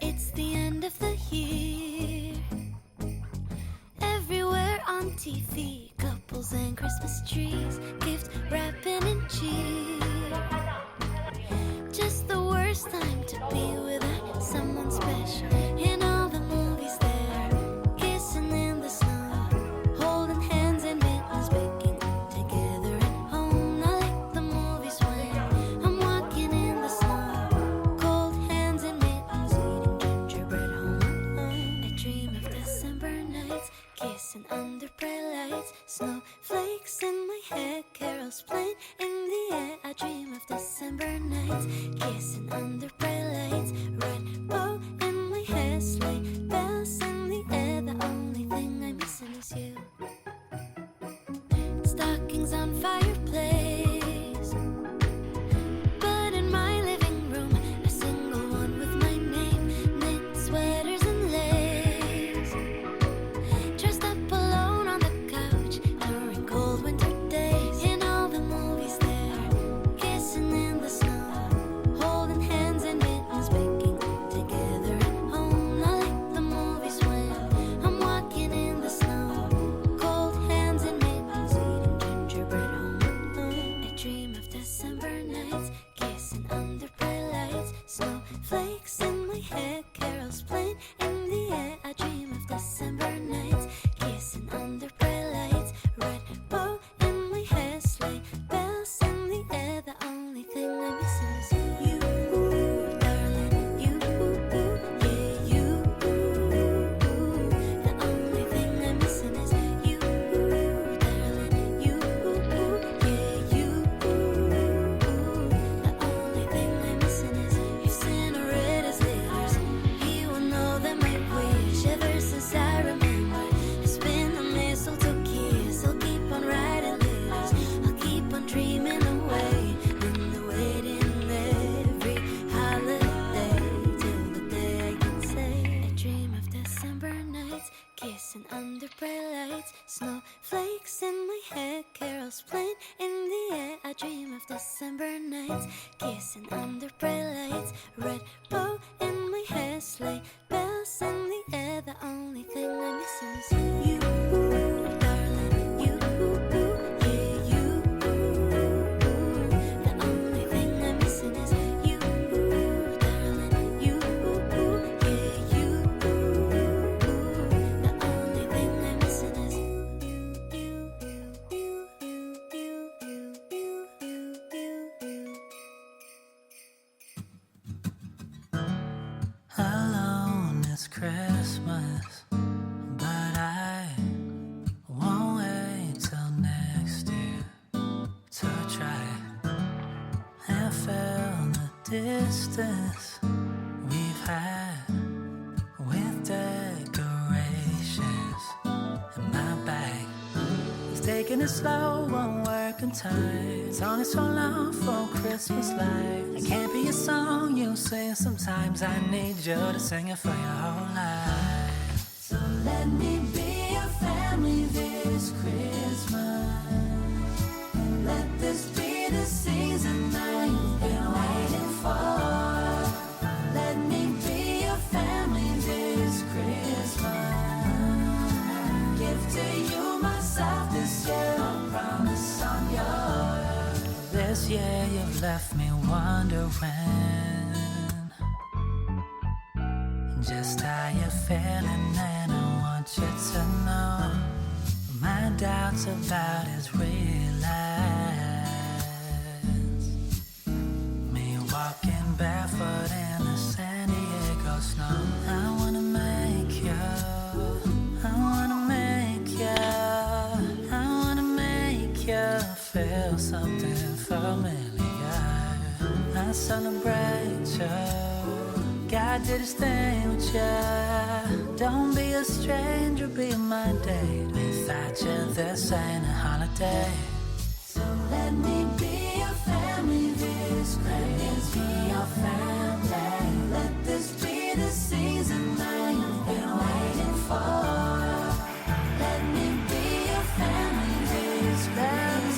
It's the end of the year. Everywhere on TV, couples and Christmas trees, gift wrapping and cheer. Just the worst time to be without someone special. In all the movies they're kissing in the snow, holding hands and mittens, baking together at home. Not like the movies when I'm walking in the snow, cold hands and mittens, eating gingerbread home alone. I dream of December nights, kissing under bright lights, snowflakes in my hair, carols playing in the air. I dream of December nights, kissing under bright lights, red bow in my hair, sleigh bells in the air. The only thing I'm missing is you. Stockings on fireplace, but in my living room, a single one with my name, knit sweaters and lace. Dressed up alone on the couch during cold winter days. In all the movies they're kissing in the snow, holding hands and mittens, baking together at home. Not like the movies when I'm walking in the snow, cold hands and mittens, eating gingerbread home alone. I dream of December nights, kissing under bright lights, snowflakes in my hair, carols playing in the air. I dream of December nights, kissing under bright lights, red bow in my hair, sleigh bells in the air. The only thing I'm missing is you, darling. You, yeah, you. The only thing I'm missing is you, darling. You, yeah, you. The only thing I'm missing is you. Santa Red as letters, he will know that my wish ever since I remember. It's been a mistletoe kiss. I'll keep on writing letters, I'll keep on dreaming away in the waiting every holiday till the day I can say. I dream of December nights, kissing under bright lights, snowflakes in my hair, carols playing in the air. I dream of December nights, kissing under bright lights, red bow in my hair, sleigh bells in the air. The only thing I'm missing is you, darling. You, yeah, you. The only thing I'm missing is you, darling. You, yeah, you. The only thing I'm missing is Alone it's Christmas, but I won't wait till next year to try and fill the distance we've had with decorations in my bag. He's taking it slow, won't work on time. It's only so long for Christmas lights. It can't be a song you sing sometimes. I need you to sing it for your whole life. So let me be your family this Christmas. Let this be the season that you've been waiting for. Let me be your family this Christmas. Give to you myself this year, I promise I'm yours. This year you've left me wondering just how you're feeling, and I want you to know my doubts about his realize. Me walking barefoot in the San Diego snow. I wanna make you, I wanna make you, I wanna make you feel something familiar. I celebrate you, God did his thing with you. Don't be a stranger, be my date. Without you, this ain't a holiday. So let me be your family this Christmas. Be your family. Let this be the season that you've been waiting for. Let me be your family this Christmas.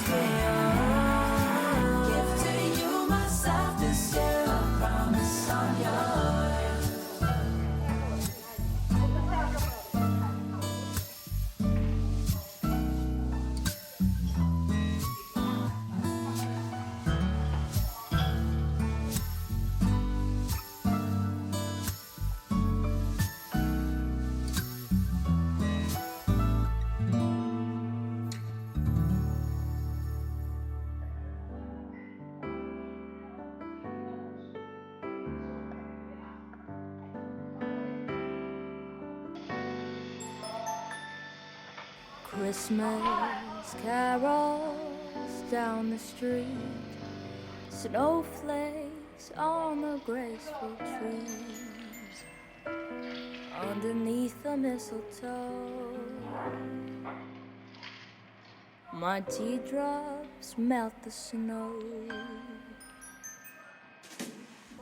Give to you myself this year, I promise I'm yours. Christmas carols down the street, snowflakes on the graceful trees, underneath the mistletoe. My teardrops melt the snow.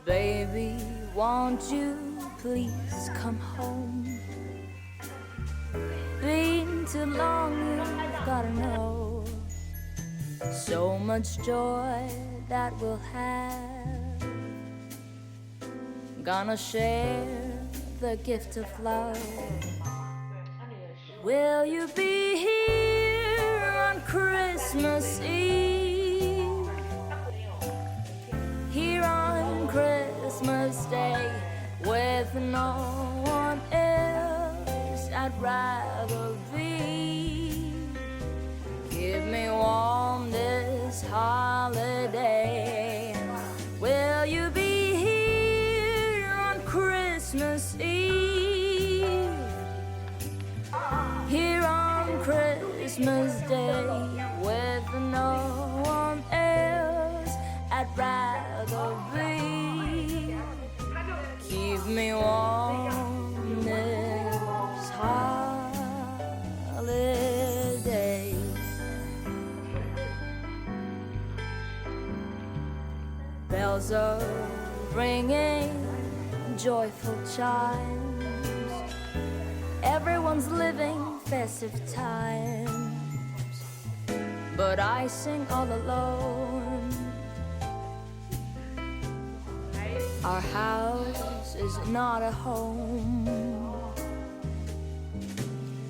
Baby, won't you please come home? Been too long, you've gotta know. So much joy that we'll have. Gonna share the gift of love. Will you be here on Christmas Eve? Here on Christmas Day with no one else I'd rather be. Give me warm this holiday. Will you be here on Christmas Eve? Here on Christmas Day with no one else I'd rather be. Keep me warm this holiday. Bells are ringing, joyful chimes. Everyone's living festive times, but I sing all alone. Our house is not a home.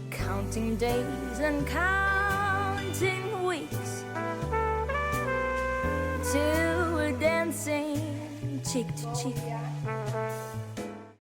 Counting days and counting weeks till we're dancing cheek to cheek.